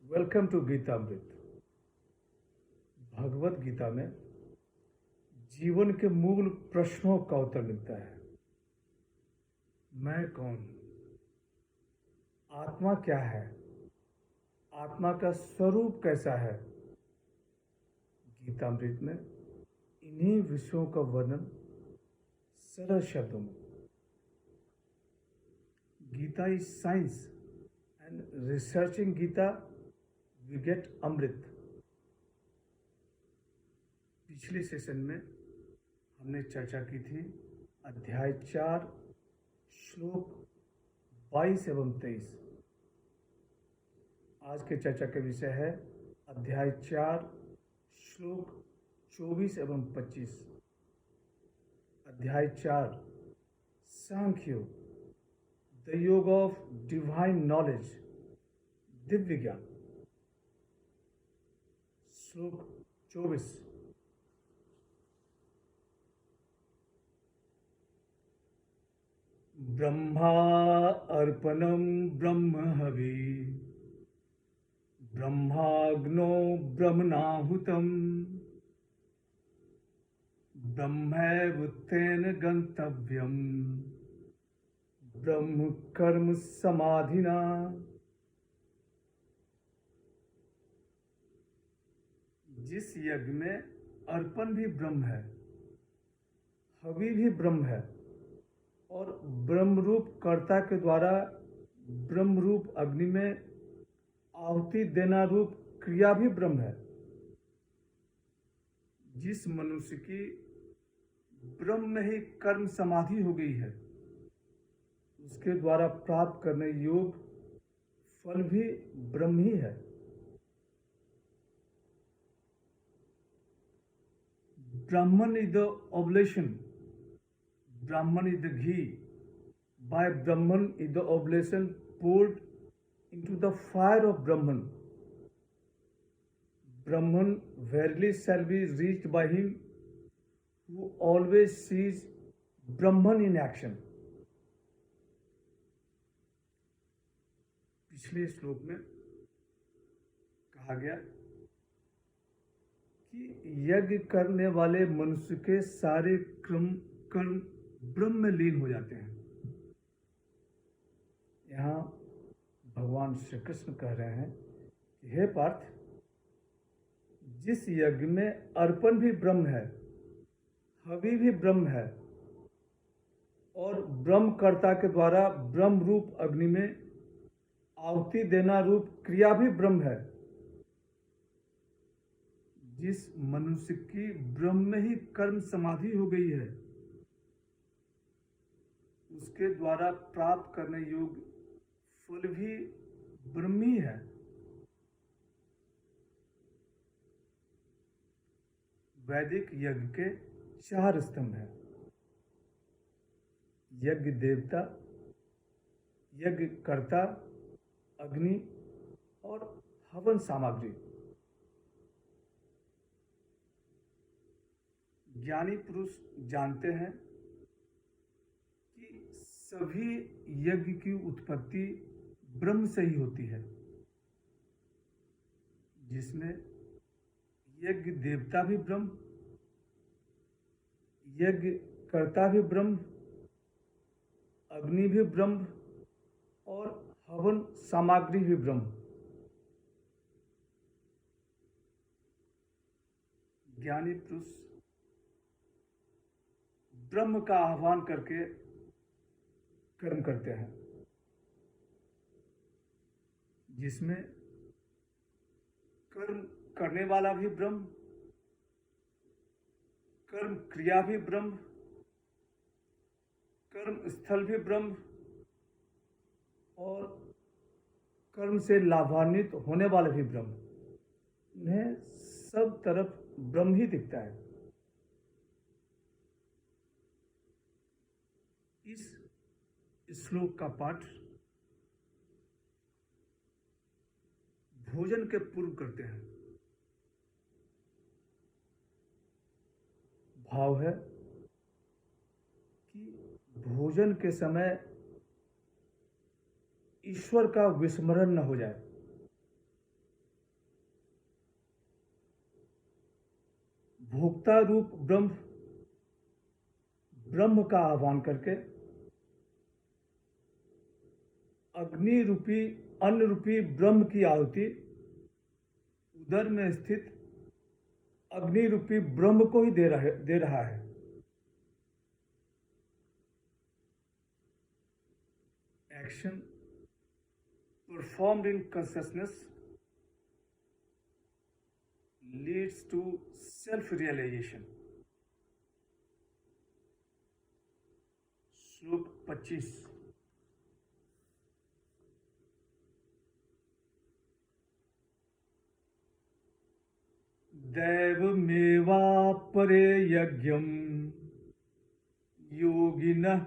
Welcome to Geetamrit. Bhagavad Gita में जीवन के मूल प्रश्नों का उत्तर मिलता है। मैं कौन हूँ? आत्मा क्या है? आत्मा का स्वरूप कैसा है? गीतामृत में इन्हीं विषयों का वर्णन सरल शब्दों में। Gita is science and researching Gita we get amrit. पिछले सेशन में हमने चर्चा की थी अध्याय 4 श्लोक 22 एवं 23। आज के चर्चा का विषय है अध्याय 4 श्लोक 24 एवं 25। अध्याय 4 सांख्य द योग ऑफ डिवाइन नॉलेज, दिव्य ज्ञान। श्लोक 24। ब्रह्मा अर्पणम ब्रह्म हवि, ब्रह्माग्नो ब्रह्मणाहुतम, ब्रह्मैवतेन गंतव्यम, ब्रह्म कर्म समाधिना। जिस यज्ञ में अर्पण भी ब्रह्म है, हवि भी ब्रह्म है और ब्रह्मरूप कर्ता के द्वारा ब्रह्मरूप अग्नि में आहुति देना रूप क्रिया भी ब्रह्म है। जिस मनुष्य की ब्रह्म में ही कर्म समाधि हो गई है, उसके द्वारा प्राप्त करने योग फल भी ब्रह्म ही है। Brahman is the oblation, Brahman is the ghee. By Brahman is the oblation poured into the fire of Brahman. Brahman verily shall be reached by him who always sees Brahman in action. पिछले श्लोक में कहा गया कि यज्ञ करने वाले मनुष्य के सारे कर्म ब्रह्म में लीन हो जाते हैं। यहाँ भगवान श्री कृष्ण कह रहे हैं कि हे पार्थ, जिस यज्ञ में अर्पण भी ब्रह्म है, हवि भी ब्रह्म है और ब्रह्म कर्ता के द्वारा ब्रह्म रूप अग्नि में आहुति देना रूप क्रिया भी ब्रह्म है, जिस मनुष्य की ब्रह्म में ही कर्म समाधि हो गई है, उसके द्वारा प्राप्त करने योग्य फल भी ब्रह्म ही है। वैदिक यज्ञ के 4 स्तंभ हैं। यज्ञ देवता, यज्ञ कर्ता, अग्नि और हवन सामग्री। ज्ञानी पुरुष जानते हैं कि सभी यज्ञ की उत्पत्ति ब्रह्म से ही होती है, जिसमें यज्ञ देवता भी ब्रह्म, यज्ञ कर्ता भी ब्रह्म, अग्नि भी ब्रह्म और हवन सामग्री भी ब्रह्म। ज्ञानी पुरुष ब्रह्म का आह्वान करके कर्म करते हैं, जिसमें कर्म करने वाला भी ब्रह्म, कर्म क्रिया भी ब्रह्म, कर्म स्थल भी ब्रह्म और कर्म से लाभान्वित होने वाला भी ब्रह्म। उन्हें सब तरफ ब्रह्म ही दिखता है। इस श्लोक का पाठ भोजन के पूर्व करते हैं। भाव है कि भोजन के समय ईश्वर का विस्मरण न हो जाए। भोक्ता रूप ब्रह्म का आह्वान करके अग्नि रूपी अन्न रूपी ब्रह्म की आहुति उदर में स्थित अग्नि रूपी ब्रह्म को ही दे रहा है। Action performed in consciousness leads to self-realization। श्लोक 25। दैवमेवापरे यज्ञम् योगिनः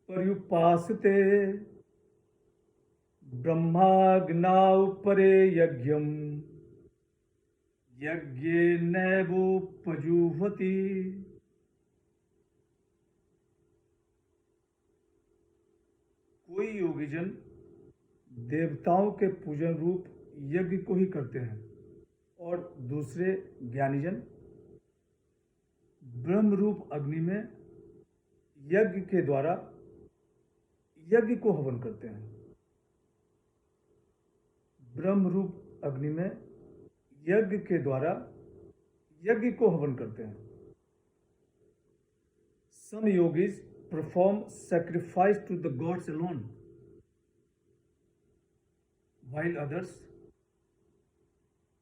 पर्युपासते ब्रह्माग्नाउपरे यज्ञम् यज्ञेनैवोपजुह्वति। कोई योगीजन देवताओं के पूजन रूप यज्ञ को ही करते हैं और दूसरे ज्ञानीजन ब्रह्म रूप अग्नि में यज्ञ के द्वारा यज्ञ को हवन करते हैं। ब्रह्म रूप अग्नि में यज्ञ के द्वारा यज्ञ को हवन करते हैं। Some yogis perform sacrifice to the gods alone, while others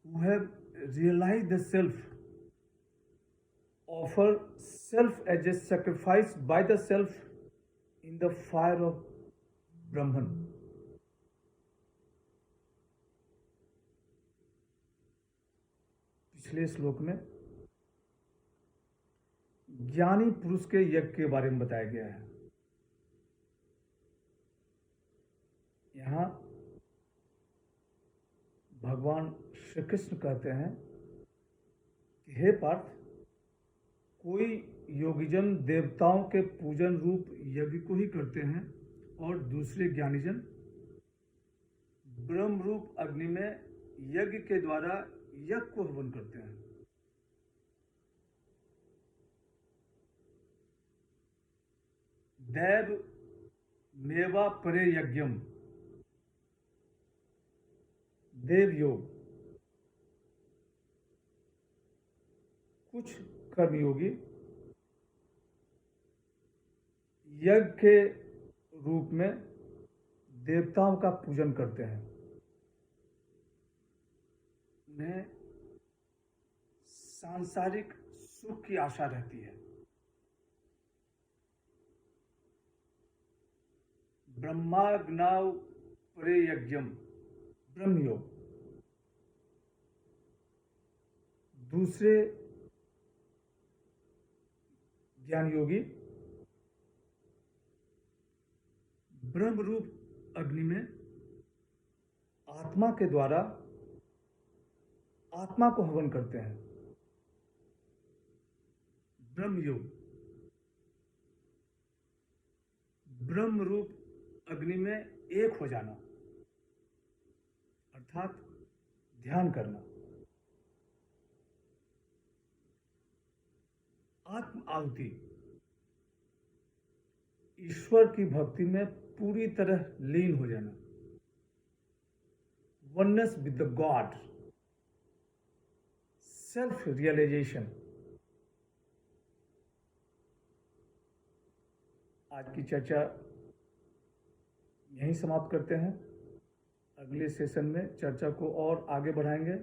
who have realized the self offer self as a sacrifice by the self in the fire of Brahman। पिछले श्लोक में ज्ञानी पुरुष के यज्ञ के बारे में बताया गया है। यहाँ भगवान श्री कृष्ण कहते हैं कि हे पार्थ, कोई योगीजन देवताओं के पूजन रूप यज्ञ को ही करते हैं और दूसरे ज्ञानीजन ब्रह्म रूप अग्नि में यज्ञ के द्वारा यज्ञ को हवन करते हैं। दैव मेवा परे यज्ञम, देव योग। कुछ कर्मयोगी यज्ञ के रूप में देवताओं का पूजन करते हैं। उन्हें सांसारिक सुख की आशा रहती है। ब्रह्माग्नाउ परे यज्ञम, ब्रह्मयोग। दूसरे ज्ञान योगी ब्रह्म रूप अग्नि में आत्मा के द्वारा आत्मा को हवन करते हैं। ब्रह्म योग। ब्रह्म रूप अग्नि में एक हो जाना अर्थात ध्यान करना। आत्म आहुति, ईश्वर की भक्ति में पूरी तरह लीन हो जाना। Oneness with the god, self realization. आज की चर्चा यहीं समाप्त करते हैं। अगले सेशन में चर्चा को और आगे बढ़ाएंगे।